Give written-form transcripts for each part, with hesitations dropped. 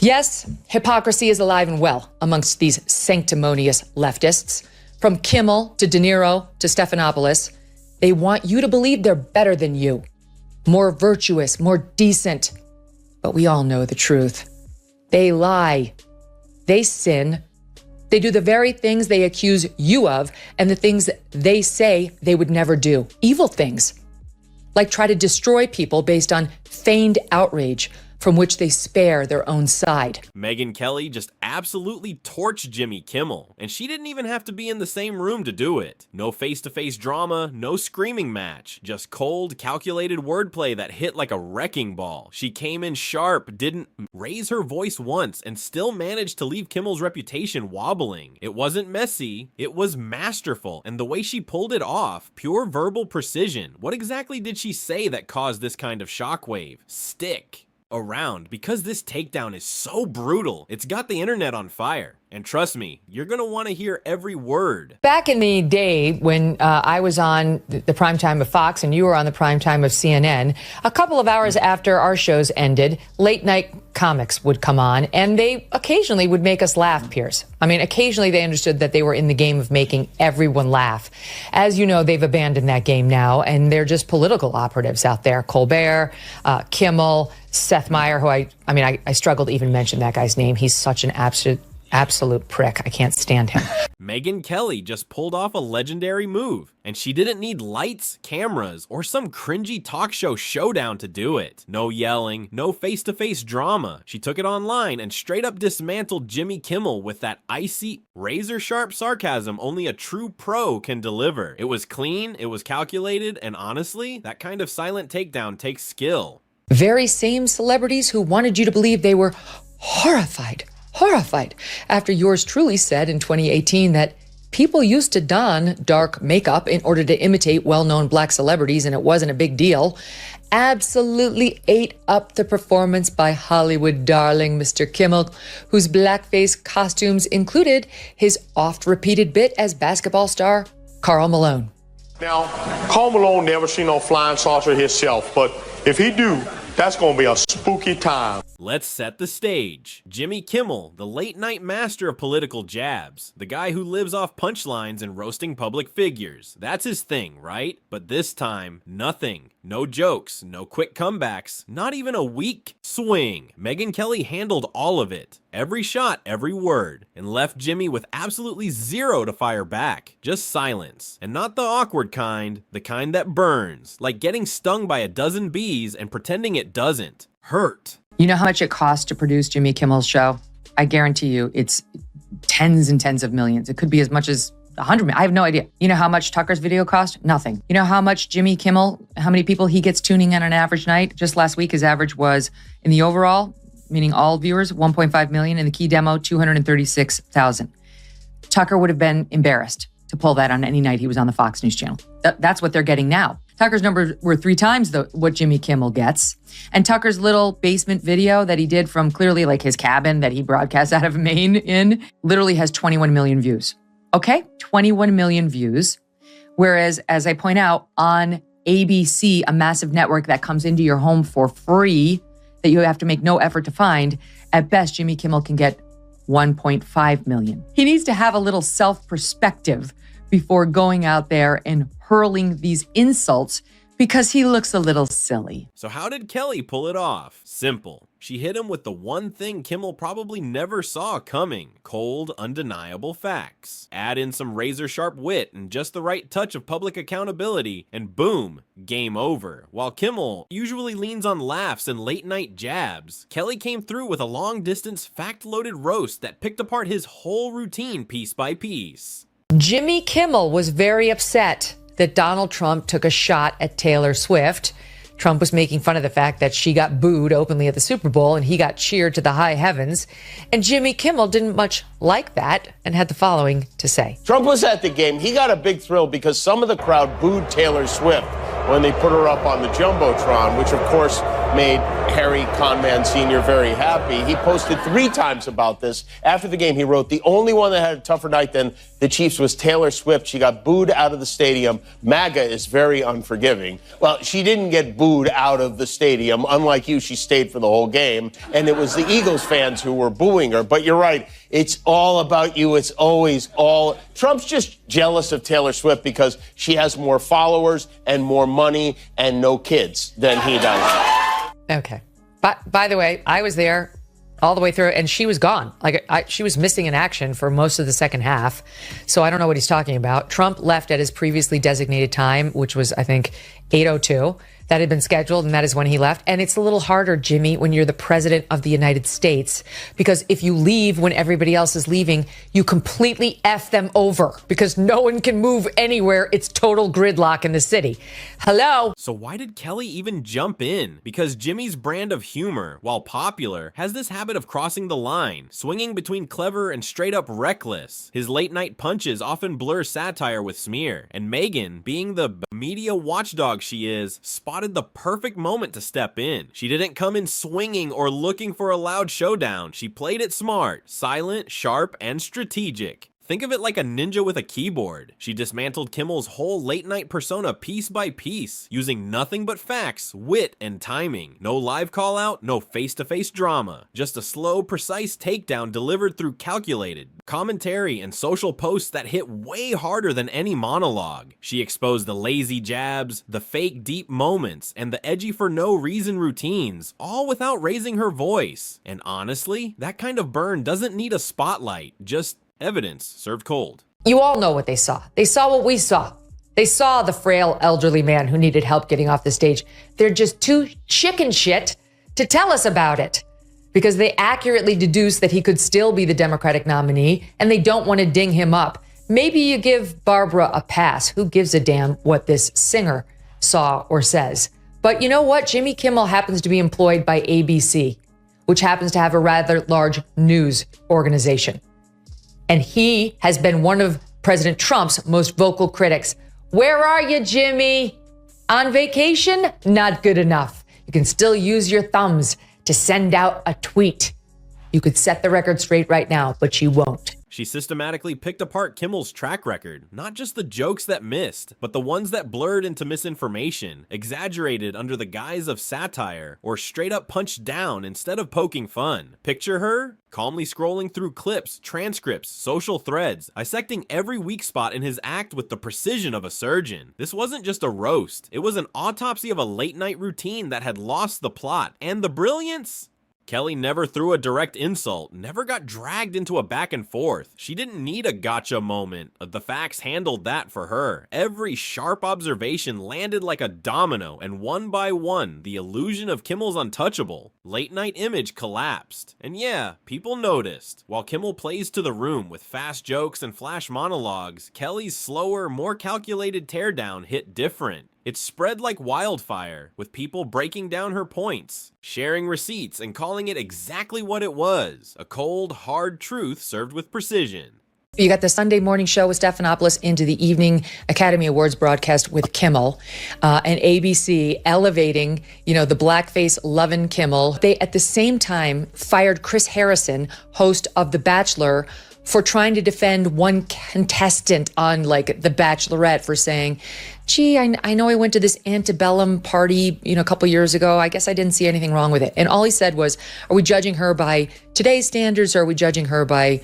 Yes, hypocrisy is alive and well amongst these sanctimonious leftists. From Kimmel to De Niro to Stephanopoulos, they want you to believe they're better than you, more virtuous, more decent. But we all know the truth. They lie. They sin. They do the very things they accuse you of and the things they say they would never do. Evil things, like try to destroy people based on feigned outrage from which they spare their own side. Megyn Kelly just absolutely torched Jimmy Kimmel, and she didn't even have to be in the same room to do it. No face-to-face drama, no screaming match, just cold, calculated wordplay that hit like a wrecking ball. She came in sharp, didn't raise her voice once, and still managed to leave Kimmel's reputation wobbling. It wasn't messy, it was masterful, and the way she pulled it off, pure verbal precision. What exactly did she say that caused this kind of shockwave? Stick around, because this takedown is so brutal. It's got the internet on fire. And trust me, you're gonna want to hear every word. Back in the day when I was on the prime time of Fox and you were on the prime time of CNN, a couple of hours after our shows ended, late night comics would come on, and they occasionally would make us laugh, Piers. I mean, occasionally they understood that they were in the game of making everyone laugh. As you know, they've abandoned that game now, and they're just political operatives out there. Colbert, Kimmel, Seth Meyers, who I struggle to even mention that guy's name. He's such an absolute prick. I can't stand him. Megyn Kelly just pulled off a legendary move, and she didn't need lights, cameras, or some cringy talk show showdown to do it. No yelling, no face-to-face drama. She took it online and straight up dismantled Jimmy Kimmel with that icy, razor-sharp sarcasm only a true pro can deliver. It was clean, it was calculated, and honestly, that kind of silent takedown takes skill. Very same celebrities who wanted you to believe they were horrified after yours truly said in 2018 that people used to don dark makeup in order to imitate well-known black celebrities and it wasn't a big deal. Absolutely ate up the performance by Hollywood darling Mr. Kimmel, whose blackface costumes included his oft-repeated bit as basketball star Karl Malone. Now, Karl Malone never seen no flying saucer himself, but if he do, that's gonna be a spooky time. Let's set the stage. Jimmy Kimmel, the late-night master of political jabs, the guy who lives off punchlines and roasting public figures. That's his thing, right? But this time, nothing. No jokes, no quick comebacks, not even a weak swing. Megyn Kelly handled all of it. Every shot, every word, and left Jimmy with absolutely zero to fire back. Just silence. And not the awkward kind, the kind that burns, like getting stung by a dozen bees and pretending it doesn't. Hurt. You know how much it costs to produce Jimmy Kimmel's show? I guarantee you it's tens and tens of millions. It could be as much as 100 million. I have no idea. You know how much Tucker's video cost? Nothing. You know how much Jimmy Kimmel, how many people he gets tuning in on an average night? Just last week, his average was, in the overall, meaning all viewers, 1.5 million. In the key demo, 236,000. Tucker would have been embarrassed to pull that on any night he was on the Fox News channel. That's what they're getting now. Tucker's numbers were 3 times what Jimmy Kimmel gets. And Tucker's little basement video that he did from clearly like his cabin that he broadcasts out of Maine in literally has 21 million views. Okay? 21 million views. Whereas, as I point out, on ABC, a massive network that comes into your home for free that you have to make no effort to find, at best, Jimmy Kimmel can get 1.5 million. He needs to have a little self-perspective before going out there and hurling these insults because he looks a little silly. So how did Kelly pull it off? Simple. She hit him with the one thing Kimmel probably never saw coming. Cold, undeniable facts. Add in some razor-sharp wit and just the right touch of public accountability, and boom, game over. While Kimmel usually leans on laughs and late-night jabs, Kelly came through with a long-distance, fact-loaded roast that picked apart his whole routine piece by piece. Jimmy Kimmel was very upset that Donald Trump took a shot at Taylor Swift. Trump was making fun of the fact that she got booed openly at the Super Bowl and he got cheered to the high heavens. And Jimmy Kimmel didn't much like that and had the following to say. Trump was at the game. He got a big thrill because some of the crowd booed Taylor Swift when they put her up on the Jumbotron, which of course made Harry Conman Sr. very happy. He posted 3 times about this. After the game, he wrote, the only one that had a tougher night than the Chiefs was Taylor Swift. She got booed out of the stadium. MAGA is very unforgiving. Well, she didn't get booed out of the stadium. Unlike you, she stayed for the whole game. And it was the Eagles fans who were booing her. But you're right. It's all about you. It's always all. Trump's just jealous of Taylor Swift because she has more followers and more money and no kids than he does. Okay. But by the way, I was there all the way through, and she was gone. She was missing in action for most of the second half. So I don't know what he's talking about. Trump left at his previously designated time, which was, I think, 8:02. That had been scheduled, and that is when he left. And it's a little harder, Jimmy, when you're the president of the United States, because if you leave when everybody else is leaving, you completely F them over because no one can move anywhere. It's total gridlock in the city. Hello? So why did Kelly even jump in? Because Jimmy's brand of humor, while popular, has this habit of crossing the line, swinging between clever and straight up reckless. His late night punches often blur satire with smear, and Megyn, being the media watchdog she is, spotted the perfect moment to step in. She didn't come in swinging or looking for a loud showdown. She played it smart, silent, sharp, and strategic. Think of it like a ninja with a keyboard. She dismantled Kimmel's whole late-night persona piece by piece, using nothing but facts, wit, and timing. No live call-out, no face-to-face drama. Just a slow, precise takedown delivered through calculated commentary and social posts that hit way harder than any monologue. She exposed the lazy jabs, the fake deep moments, and the edgy for no reason routines, all without raising her voice. And honestly, that kind of burn doesn't need a spotlight, just evidence served cold. You all know what they saw. They saw what we saw. They saw the frail elderly man who needed help getting off the stage. They're just too chicken shit to tell us about it because they accurately deduce that he could still be the Democratic nominee and they don't want to ding him up. Maybe you give Barbara a pass. Who gives a damn what this singer saw or says? But you know what? Jimmy Kimmel happens to be employed by ABC, which happens to have a rather large news organization. And he has been one of President Trump's most vocal critics. Where are you, Jimmy? On vacation? Not good enough. You can still use your thumbs to send out a tweet. You could set the record straight right now, but you won't. She systematically picked apart Kimmel's track record, not just the jokes that missed, but the ones that blurred into misinformation, exaggerated under the guise of satire, or straight up punched down instead of poking fun. Picture her calmly scrolling through clips, transcripts, social threads, dissecting every weak spot in his act with the precision of a surgeon. This wasn't just a roast, it was an autopsy of a late night routine that had lost the plot. And the brilliance? Kelly never threw a direct insult, never got dragged into a back and forth. She didn't need a gotcha moment. The facts handled that for her. Every sharp observation landed like a domino, and one by one, the illusion of Kimmel's untouchable late night image collapsed. And yeah, people noticed. While Kimmel plays to the room with fast jokes and flash monologues, Kelly's slower, more calculated teardown hit different. It spread like wildfire, with people breaking down her points, sharing receipts, and calling it exactly what it was, a cold, hard truth served with precision. You got the Sunday morning show with Stephanopoulos into the evening Academy Awards broadcast with Kimmel, and ABC elevating, the blackface lovin' Kimmel. They, at the same time, fired Chris Harrison, host of The Bachelor, for trying to defend one contestant on The Bachelorette for saying, gee, I know I went to this antebellum party, a couple years ago. I guess I didn't see anything wrong with it. And all he said was, are we judging her by today's standards or are we judging her by,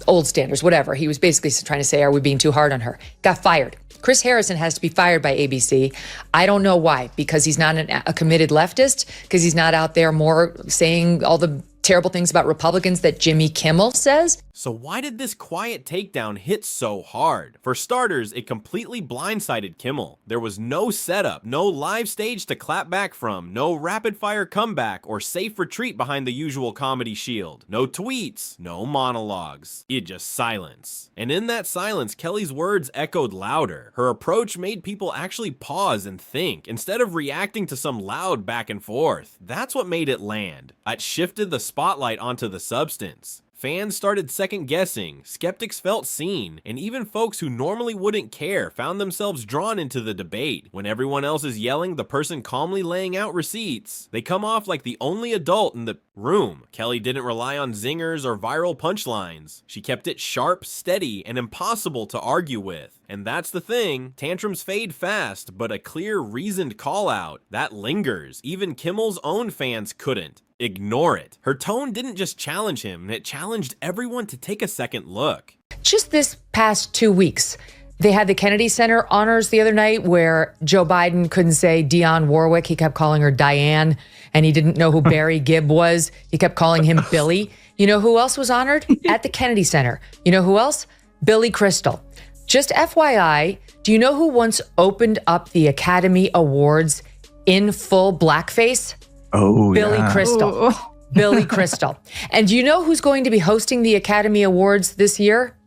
old standards, whatever. He was basically trying to say, are we being too hard on her? Got fired. Chris Harrison has to be fired by ABC. I don't know why, because he's not a committed leftist, because he's not out there more saying all the terrible things about Republicans that Jimmy Kimmel says. So why did this quiet takedown hit so hard? For starters, it completely blindsided Kimmel. There was no setup, no live stage to clap back from, no rapid-fire comeback or safe retreat behind the usual comedy shield. No tweets, no monologues. Just silence. And in that silence, Kelly's words echoed louder. Her approach made people actually pause and think, instead of reacting to some loud back and forth. That's what made it land. It shifted the spotlight onto the substance. Fans started second-guessing, skeptics felt seen, and even folks who normally wouldn't care found themselves drawn into the debate. When everyone else is yelling, the person calmly laying out receipts. They come off like the only adult in the room. Kelly didn't rely on zingers or viral punchlines. She kept it sharp, steady, and impossible to argue with. And that's the thing, tantrums fade fast, but a clear, reasoned call-out, that lingers. Even Kimmel's own fans couldn't ignore it. Her tone didn't just challenge him, it challenged everyone to take a second look. Just this past 2 weeks, they had the Kennedy Center honors the other night where Joe Biden couldn't say Dionne Warwick. He kept calling her Diane, and he didn't know who Barry Gibb was. He kept calling him Billy. You know who else was honored? At the Kennedy Center. You know who else? Billy Crystal. Just FYI, do you know who once opened up the Academy Awards in full blackface? Oh, Billy yeah. Crystal. Billy Crystal. And do you know who's going to be hosting the Academy Awards this year?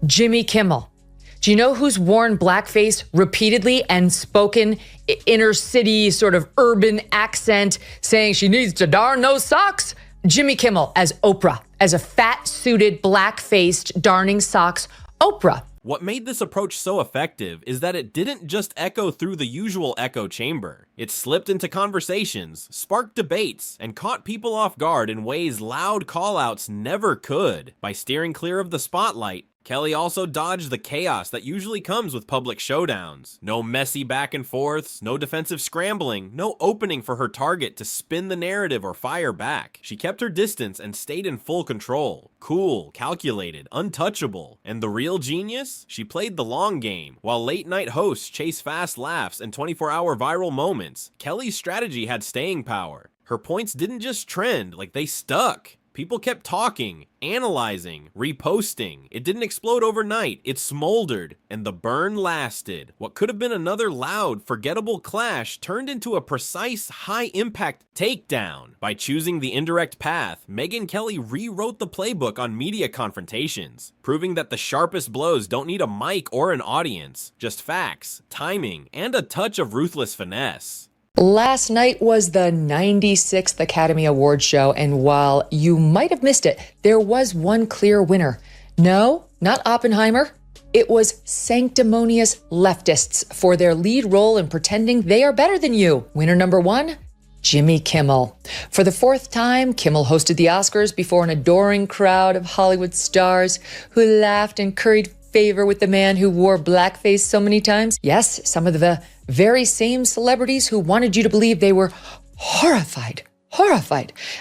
Jimmy Kimmel. Do you know who's worn blackface repeatedly and spoken inner city sort of urban accent saying she needs to darn those socks? Jimmy Kimmel as Oprah, as a fat-suited, black-faced, darning socks Oprah. What made this approach so effective is that it didn't just echo through the usual echo chamber. It slipped into conversations, sparked debates, and caught people off guard in ways loud callouts never could. By steering clear of the spotlight, Kelly also dodged the chaos that usually comes with public showdowns. No messy back and forths, no defensive scrambling, no opening for her target to spin the narrative or fire back. She kept her distance and stayed in full control. Cool, calculated, untouchable. And the real genius? She played the long game. While late night hosts chase fast laughs and 24-hour viral moments, Kelly's strategy had staying power. Her points didn't just trend, like they stuck. People kept talking, analyzing, reposting. It didn't explode overnight, it smoldered, and the burn lasted. What could have been another loud, forgettable clash turned into a precise, high-impact takedown. By choosing the indirect path, Megyn Kelly rewrote the playbook on media confrontations, proving that the sharpest blows don't need a mic or an audience, just facts, timing, and a touch of ruthless finesse. Last night was the 96th Academy Awards show, and while you might have missed it, there was one clear winner. No, not Oppenheimer. It was sanctimonious leftists for their lead role in pretending they are better than you. Winner number one, Jimmy Kimmel. For the fourth time, Kimmel hosted the Oscars before an adoring crowd of Hollywood stars who laughed and curried favor with the man who wore blackface so many times. Yes, some of the very same celebrities who wanted you to believe they were horrified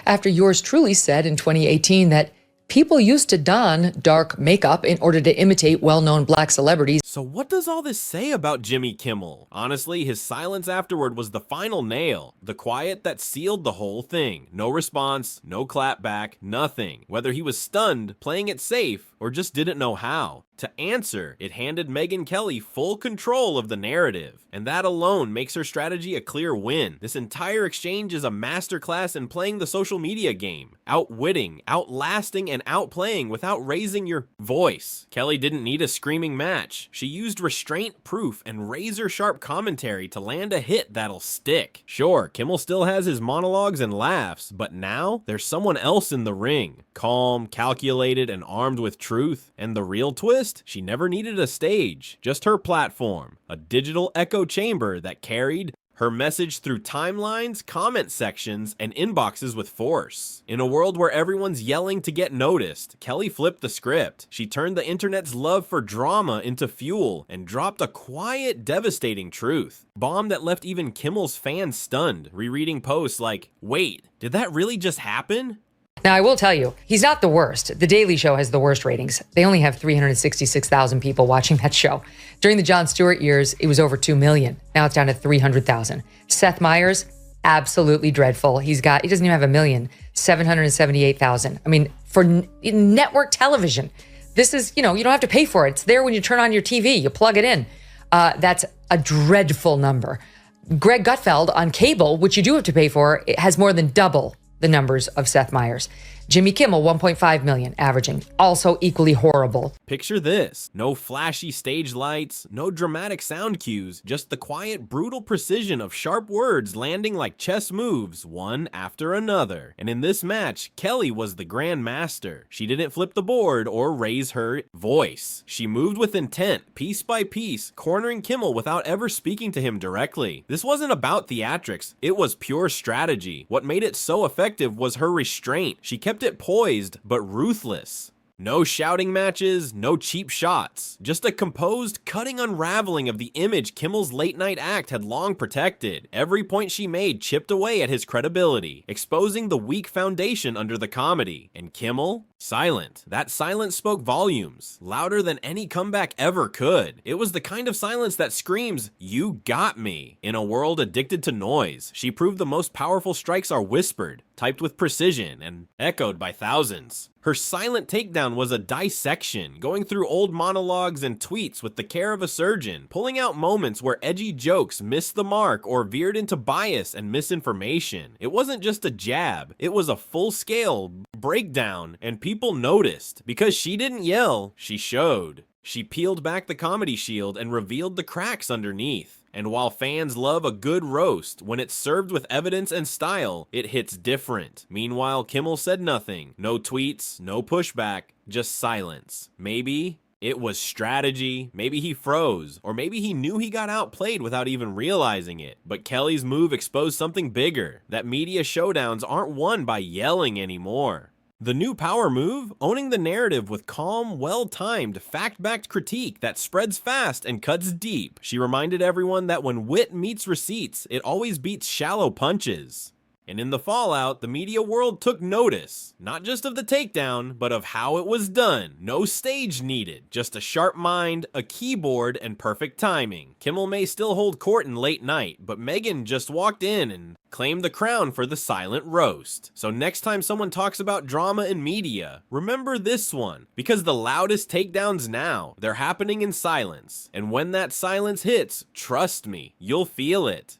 after yours truly said in 2018 that people used to don dark makeup in order to imitate well-known black celebrities. So what does all this say about Jimmy Kimmel? Honestly, his silence afterward was the final nail. The quiet that sealed the whole thing. No response, no clap back, nothing. Whether he was stunned, playing it safe, or just didn't know how. To answer, it handed Megyn Kelly full control of the narrative, and that alone makes her strategy a clear win. This entire exchange is a masterclass in playing the social media game, outwitting, outlasting, and outplaying without raising your voice. Kelly didn't need a screaming match. She used restraint, proof, and razor-sharp commentary to land a hit that'll stick. Sure, Kimmel still has his monologues and laughs, but now there's someone else in the ring. Calm, calculated, and armed with truth. And the real twist? She never needed a stage, just her platform, a digital echo chamber that carried her message through timelines, comment sections, and inboxes with force. In a world where everyone's yelling to get noticed, Kelly flipped the script. She turned the internet's love for drama into fuel and dropped a quiet, devastating truth. Bomb that left even Kimmel's fans stunned, rereading posts like, "Wait, did that really just happen?" Now, I will tell you, he's not the worst. The Daily Show has the worst ratings. They only have 366,000 people watching that show. During the Jon Stewart years, it was over 2 million. Now it's down to 300,000. Seth Meyers, absolutely dreadful. He doesn't even have 1 million, 778,000. I mean, for network television, this is, you don't have to pay for it. It's there when you turn on your TV, you plug it in. That's a dreadful number. Greg Gutfeld on cable, which you do have to pay for, it has more than double the numbers of Seth Meyers. Jimmy Kimmel, 1.5 million, averaging. Also equally horrible. Picture this. No flashy stage lights, no dramatic sound cues, just the quiet, brutal precision of sharp words landing like chess moves, one after another. And in this match, Kelly was the grand master. She didn't flip the board or raise her voice. She moved with intent, piece by piece, cornering Kimmel without ever speaking to him directly. This wasn't about theatrics, it was pure strategy. What made it so effective was her restraint. She kept it poised, but ruthless. No shouting matches, no cheap shots. Just a composed, cutting unraveling of the image Kimmel's late-night act had long protected. Every point she made chipped away at his credibility, exposing the weak foundation under the comedy. And Kimmel? Silent. That silence spoke volumes, louder than any comeback ever could. It was the kind of silence that screams, "You got me." In a world addicted to noise, she proved the most powerful strikes are whispered, typed with precision, and echoed by thousands. Her silent takedown was a dissection, going through old monologues and tweets with the care of a surgeon, pulling out moments where edgy jokes missed the mark or veered into bias and misinformation. It wasn't just a jab, it was a full-scale breakdown, and people noticed. Because she didn't yell, she showed. She peeled back the comedy shield and revealed the cracks underneath. And while fans love a good roast, when it's served with evidence and style, it hits different. Meanwhile, Kimmel said nothing. No tweets, no pushback, just silence. Maybe it was strategy, maybe he froze, or maybe he knew he got outplayed without even realizing it. But Kelly's move exposed something bigger, that media showdowns aren't won by yelling anymore. The new power move, owning the narrative with calm, well-timed, fact-backed critique that spreads fast and cuts deep. She reminded everyone that when wit meets receipts, it always beats shallow punches. And in the fallout, the media world took notice, not just of the takedown, but of how it was done. No stage needed, just a sharp mind, a keyboard, and perfect timing. Kimmel may still hold court in late night, but Megyn just walked in and claimed the crown for the silent roast. So next time someone talks about drama in media, remember this one, because the loudest takedowns now, they're happening in silence. And when that silence hits, trust me, you'll feel it.